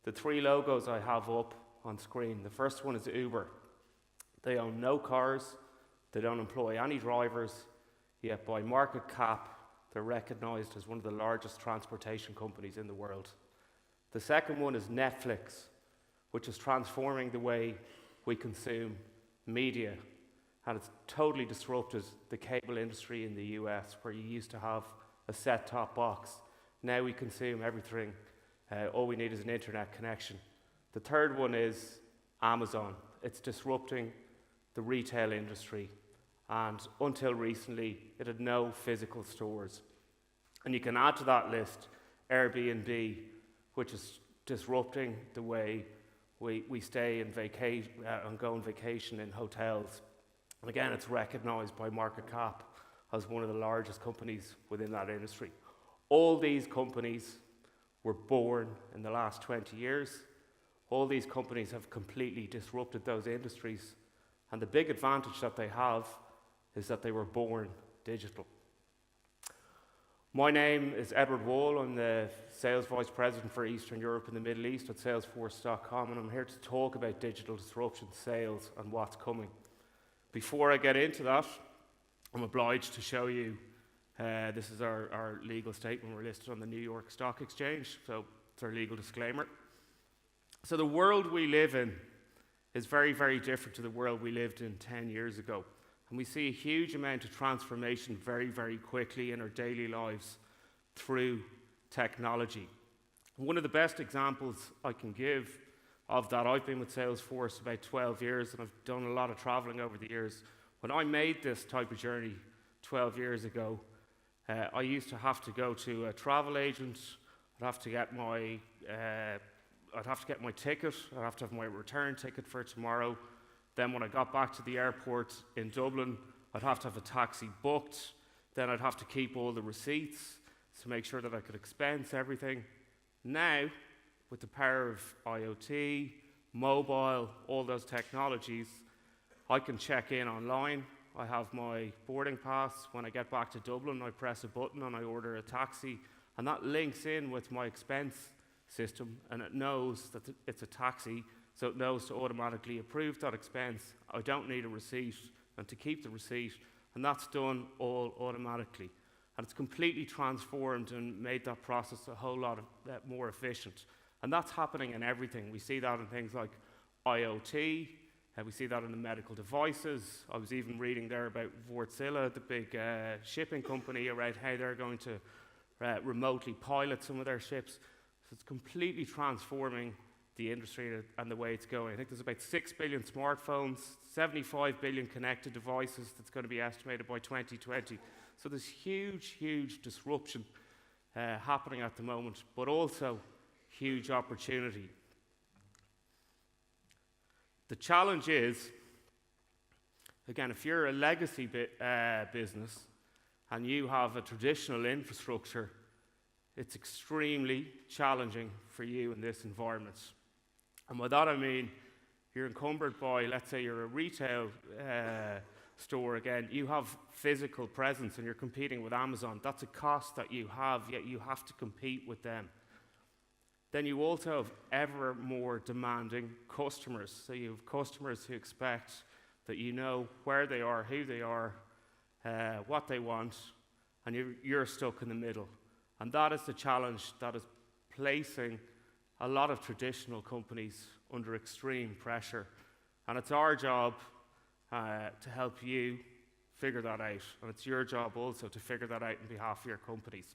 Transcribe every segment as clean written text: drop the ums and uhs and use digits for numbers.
The three logos I have up on screen, the first one is Uber. They own no cars, they don't employ any drivers, yet by market cap, they're recognized as one of the largest transportation companies in the world. The second one is Netflix, which is transforming the way we consume media, and it's totally disrupted the cable industry in the US, where you used to have a set-top box. Now we consume everything. All we need is an internet connection. The third one is Amazon. It's disrupting the retail industry, and until recently, it had no physical stores. And you can add to that list Airbnb, which is disrupting the way we stay and go on vacation in hotels. And again, it's recognized by market cap as one of the largest companies within that industry. All these companies were born in the last 20 years. All these companies have completely disrupted those industries. And the big advantage that they have is that they were born digital. My name is Edward. I'm the Sales Vice President for Eastern Europe and the Middle East at Salesforce.com, and I'm here to talk about digital disruption, sales, and what's coming. Before I get into that, I'm obliged to show you, this is our legal statement. We're listed on the New York Stock Exchange, so it's our legal disclaimer. So the world we live in is very, very different to the world we lived in 10 years ago. And we see a huge amount of transformation very, very quickly in our daily lives through technology. One of the best examples I can give of that, I've been with Salesforce about 12 years, and I've done a lot of traveling over the years. When I made this type of journey 12 years ago, I used to have to go to a travel agent. I'd have to get my ticket. I'd have to have my return ticket for tomorrow. Then when I got back to the airport in Dublin, I'd have to have a taxi booked. Then I'd have to keep all the receipts to make sure that I could expense everything. Now, with the power of IoT, mobile, all those technologies, I can check in online. I have my boarding pass. When I get back to Dublin, I press a button and I order a taxi, and that links in with my expense system, and it knows that it's a taxi, so it knows to automatically approve that expense. I don't need a receipt and to keep the receipt, and that's done all automatically. And it's completely transformed and made that process a whole lot more efficient. And that's happening in everything. We see that in things like IoT, we see that in the medical devices. I was even reading there about Wärtsilä, the big shipping company, around how they're going to remotely pilot some of their ships. So it's completely transforming the industry and the way it's going. I think there's about 6 billion smartphones, 75 billion connected devices that's going to be estimated by 2020. So there's huge, huge disruption happening at the moment, but also huge opportunity. The challenge is, again, if you're a legacy business and you have a traditional infrastructure, it's extremely challenging for you in this environment. And by that I mean, you're encumbered by, let's say you're a retail store again, you have physical presence and you're competing with Amazon. That's a cost that you have, yet you have to compete with them. Then you also have ever more demanding customers. So you have customers who expect that you know where they are, who they are, what they want, and you're stuck in the middle. And that is the challenge that is placing a lot of traditional companies under extreme pressure. And it's our job to help you figure that out. And it's your job also to figure that out on behalf of your companies.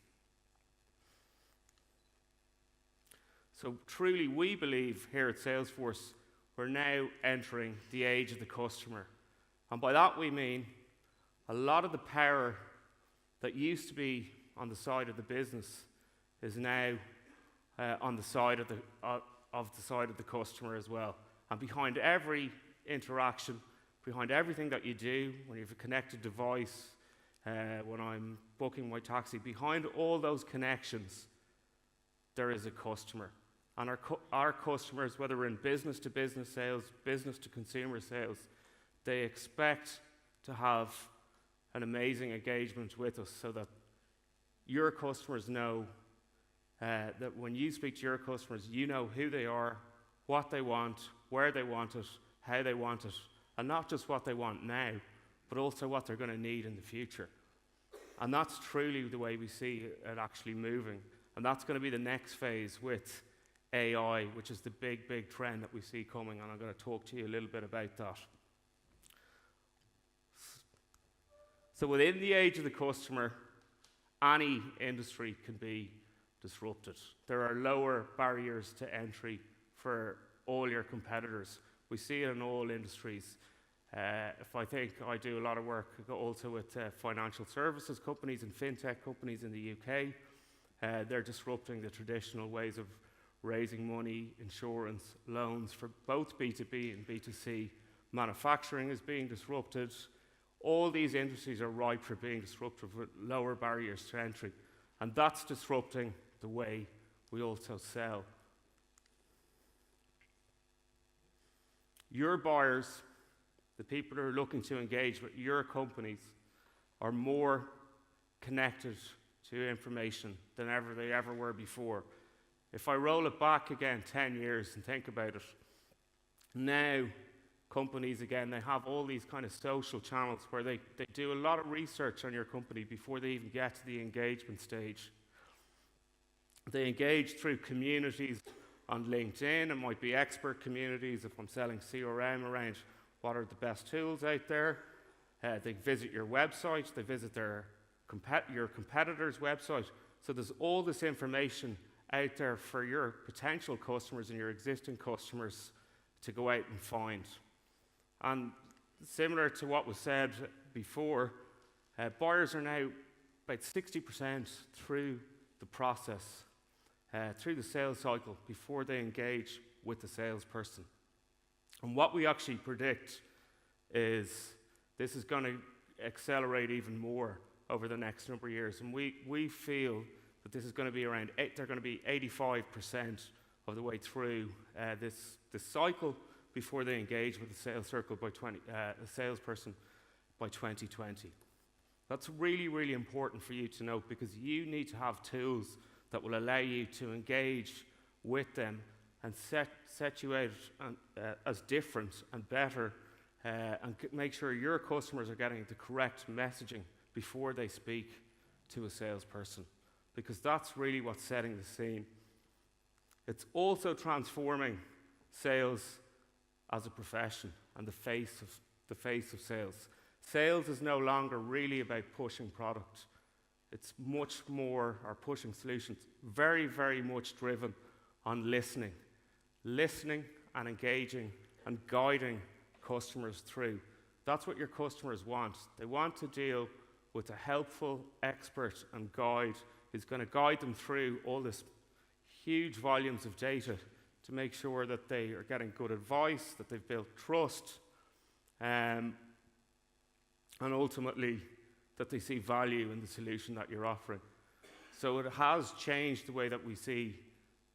So truly, we believe here at Salesforce, we're now entering the age of the customer. And by that we mean a lot of the power that used to be on the side of the business is now on the side of the customer as well. And behind every interaction, behind everything that you do, when you have a connected device, when I'm booking my taxi, behind all those connections, there is a customer. And our customers, whether we're in business-to-business sales, business-to-consumer sales, they expect to have an amazing engagement with us so that your customers know that when you speak to your customers, you know who they are, what they want, where they want it, how they want it, and not just what they want now, but also what they're going to need in the future. And that's truly the way we see it actually moving. And that's going to be the next phase with AI, which is the big, big trend that we see coming, and I'm going to talk to you a little bit about that. So within the age of the customer, any industry can be disrupted. There are lower barriers to entry for all your competitors. We see it in all industries. If I think I do a lot of work also with financial services companies and fintech companies in the UK, they're disrupting the traditional ways of raising money, insurance, loans for both B2B and B2C. Manufacturing is being disrupted. All these industries are ripe for being disrupted with lower barriers to entry. And that's disrupting the way we also sell. Your buyers, the people who are looking to engage with your companies, are more connected to information than ever they ever were before. If I roll it back again 10 years and think about it, now companies, again, they have all these kind of social channels where they do a lot of research on your company before they even get to the engagement stage. They engage through communities on LinkedIn. It might be expert communities if I'm selling CRM around what are the best tools out there. They visit your website. They visit your competitor's website. So there's all this information out there for your potential customers and your existing customers to go out and find. And similar to what was said before, buyers are now about 60% through the process, through the sales cycle before they engage with the salesperson. And what we actually predict is this is going to accelerate even more over the next number of years. And we feel that this is going to be around, they're going to be 85% of the way through this cycle before they engage with the salesperson by 2020. That's really, really important for you to note, because you need to have tools that will allow you to engage with them and set you out as different and better, and make sure your customers are getting the correct messaging before they speak to a salesperson, because that's really what's setting the scene. It's also transforming sales as a profession and the face of sales. Sales is no longer really about pushing product. It's much more, or pushing solutions, very, very much driven on listening and engaging and guiding customers through. That's what your customers want. They want to deal with a helpful expert and guide who's going to guide them through all this huge volumes of data to make sure that they are getting good advice, that they've built trust, and ultimately that they see value in the solution that you're offering. So it has changed the way that we see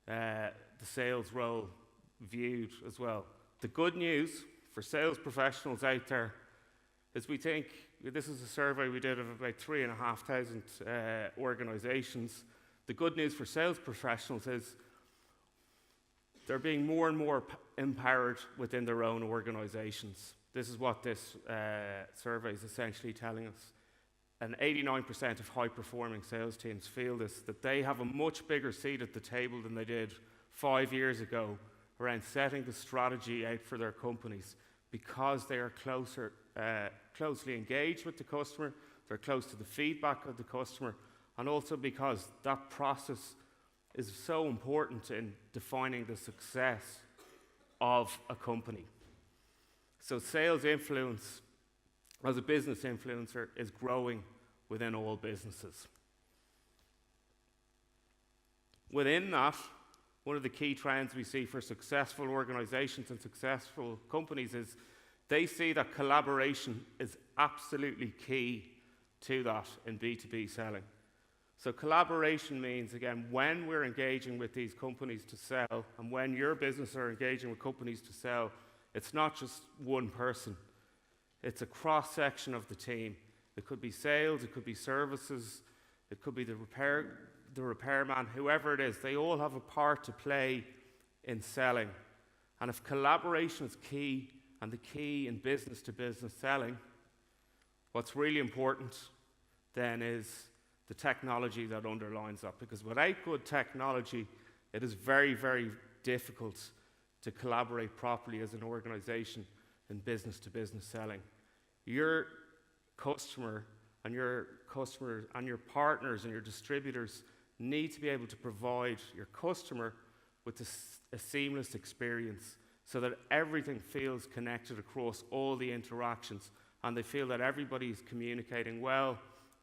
the sales role viewed as well. The good news for sales professionals out there is we think, this is a survey we did of about 3,500 organizations. The good news for sales professionals is they're being more and more empowered within their own organizations. This is what this survey is essentially telling us. And 89% of high-performing sales teams feel this, that they have a much bigger seat at the table than they did 5 years ago around setting the strategy out for their companies, because they are closely engaged with the customer, they're close to the feedback of the customer, and also because that process is so important in defining the success of a company. So sales influence as a business influencer is growing within all businesses. Within that, one of the key trends we see for successful organizations and successful companies is they see that collaboration is absolutely key to that in B2B selling. So collaboration means, again, when we're engaging with these companies to sell, and when your business are engaging with companies to sell, it's not just one person. It's a cross-section of the team. It could be sales, it could be services, it could be the repairman, whoever it is. They all have a part to play in selling. And if collaboration is key, and the key in business-to-business selling, what's really important then is the technology that underlines that. Because without good technology, it is very, very difficult to collaborate properly as an organization in business-to-business selling. Your customer and your partners and your distributors need to be able to provide your customer with a seamless experience so that everything feels connected across all the interactions, and they feel that everybody's communicating well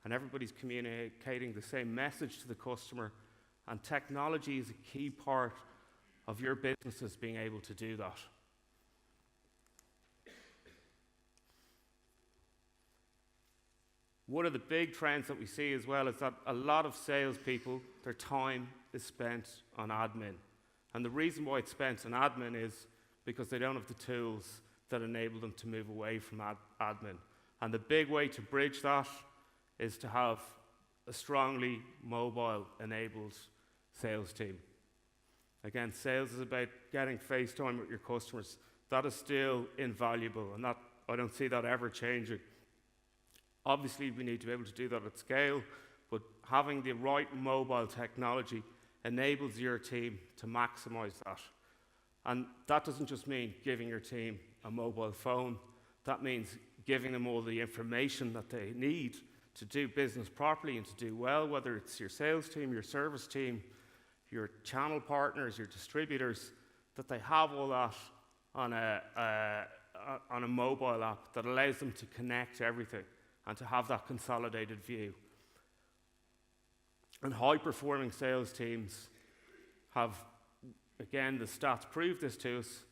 and everybody's communicating the same message to the customer. And technology is a key part of your businesses being able to do that. One of the big trends that we see as well is that a lot of salespeople, their time is spent on admin. And the reason why it's spent on admin is because they don't have the tools that enable them to move away from admin. And the big way to bridge that is to have a strongly mobile-enabled sales team. Again, sales is about getting face time with your customers. That is still invaluable, and I don't see that ever changing. Obviously, we need to be able to do that at scale, but having the right mobile technology enables your team to maximize that. And that doesn't just mean giving your team a mobile phone. That means giving them all the information that they need to do business properly and to do well, whether it's your sales team, your service team, your channel partners, your distributors, that they have all that on a mobile app that allows them to connect everything and to have that consolidated view. And high-performing sales teams have, again, the stats prove this to us.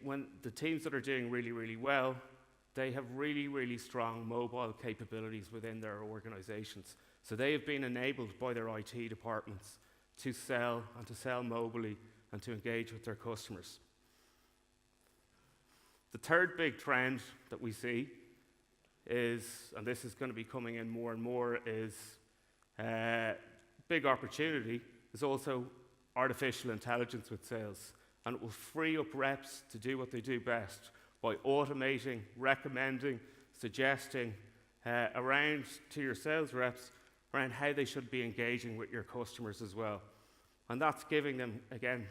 When the teams that are doing really, really well, they have really, really strong mobile capabilities within their organizations. So they have been enabled by their IT departments to sell and to sell mobily and to engage with their customers. The third big trend that we see is, and this is going to be coming in more and more, is big opportunity is also artificial intelligence with sales. And it will free up reps to do what they do best by automating, recommending, suggesting around to your sales reps around how they should be engaging with your customers as well. And that's giving them, again,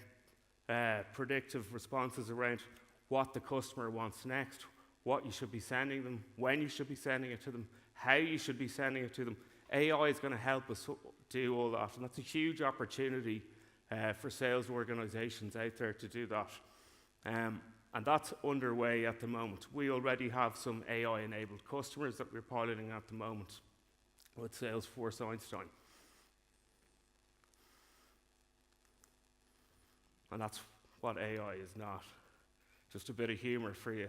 predictive responses around what the customer wants next, what you should be sending them, when you should be sending it to them, how you should be sending it to them. AI is going to help us do all that, and that's a huge opportunity for sales organizations out there to do that. And that's underway at the moment. We already have some AI-enabled customers that we're piloting at the moment with Salesforce Einstein. And that's what AI is not. Just a bit of humor for you.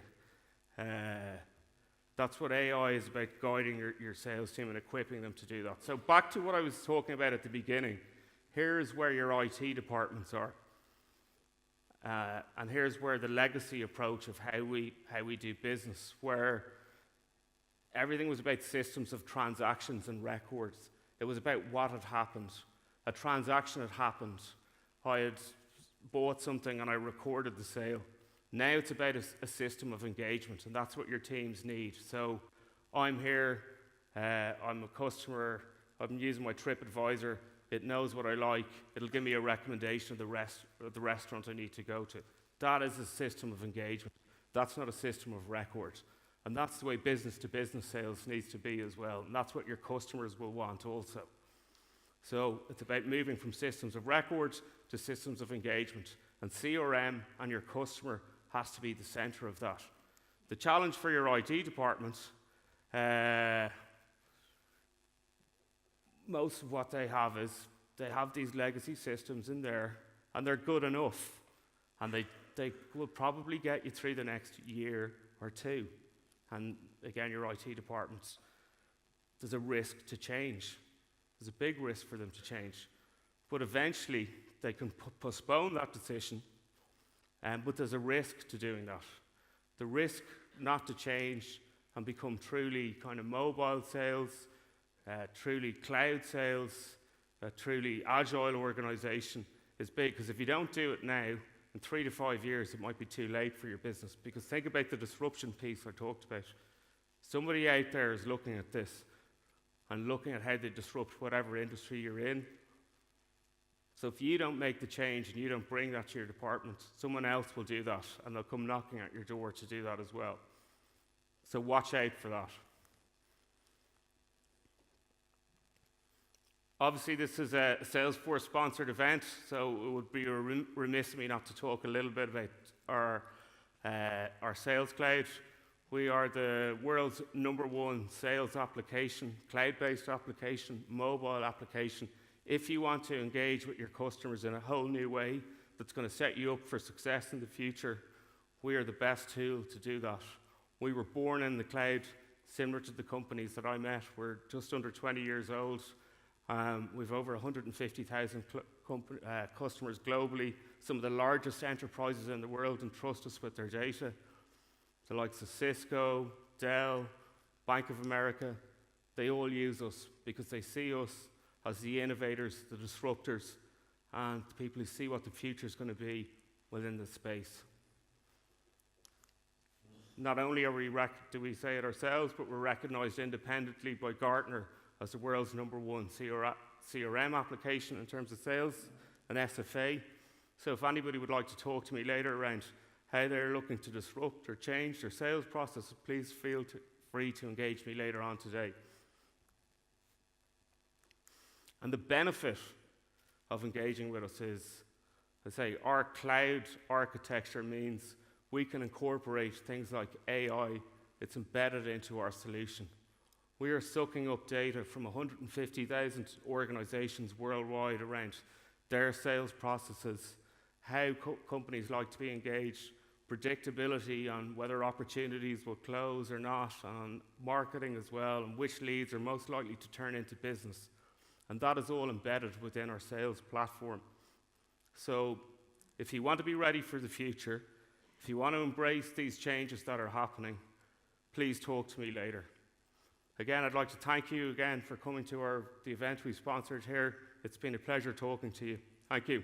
That's what AI is about, guiding your sales team and equipping them to do that. So back to what I was talking about at the beginning. Here's where your IT departments are. And here's where the legacy approach of how we do business, where everything was about systems of transactions and records. It was about what had happened. A transaction had happened. I had bought something and I recorded the sale. Now it's about a system of engagement, and that's what your teams need. So I'm here, I'm a customer, I'm using my TripAdvisor, it knows what I like, it'll give me a recommendation of the restaurant I need to go to. That is a system of engagement. That's not a system of record. And that's the way business-to-business sales needs to be as well, and that's what your customers will want also. So it's about moving from systems of records to systems of engagement, and CRM and your customer has to be the center of that. The challenge for your IT department, most of what they have is they have these legacy systems in there, and they're good enough, and they will probably get you through the next year or two. And again, your IT departments, there's a risk to change. There's a big risk for them to change. But eventually, they can postpone that decision, but there's a risk to doing that. The risk not to change and become truly kind of mobile sales, truly cloud sales, a truly agile organization is big, because if you don't do it now, in 3 to 5 years, it might be too late for your business. Because think about the disruption piece I talked about. Somebody out there is looking at this and looking at how they disrupt whatever industry you're in. So if you don't make the change and you don't bring that to your department, someone else will do that, and they'll come knocking at your door to do that as well. So watch out for that. Obviously, this is a Salesforce-sponsored event, so it would be remiss of me not to talk a little bit about our Sales Cloud. We are the world's #1 sales application, cloud-based application, mobile application. If you want to engage with your customers in a whole new way that's going to set you up for success in the future, we are the best tool to do that. We were born in the cloud, similar to the companies that I met. We're just under 20 years old. We've over 150,000 customers globally. Some of the largest enterprises in the world entrust us with their data. The likes of Cisco, Dell, Bank of America, they all use us because they see us as the innovators, the disruptors, and the people who see what the future is going to be within the space. Not only do we say it ourselves, but we're recognized independently by Gartner as the world's #1 CRM application in terms of sales, an SFA. So if anybody would like to talk to me later around how they're looking to disrupt or change their sales process, please feel free to engage me later on today. And the benefit of engaging with us is, I say, our cloud architecture means we can incorporate things like AI. It's embedded into our solution. We are sucking up data from 150,000 organizations worldwide around their sales processes, how companies like to be engaged, predictability on whether opportunities will close or not, on marketing as well, and which leads are most likely to turn into business. And that is all embedded within our sales platform. So if you want to be ready for the future, if you want to embrace these changes that are happening, please talk to me later. Again, I'd like to thank you again for coming to the event we sponsored here. It's been a pleasure talking to you. Thank you.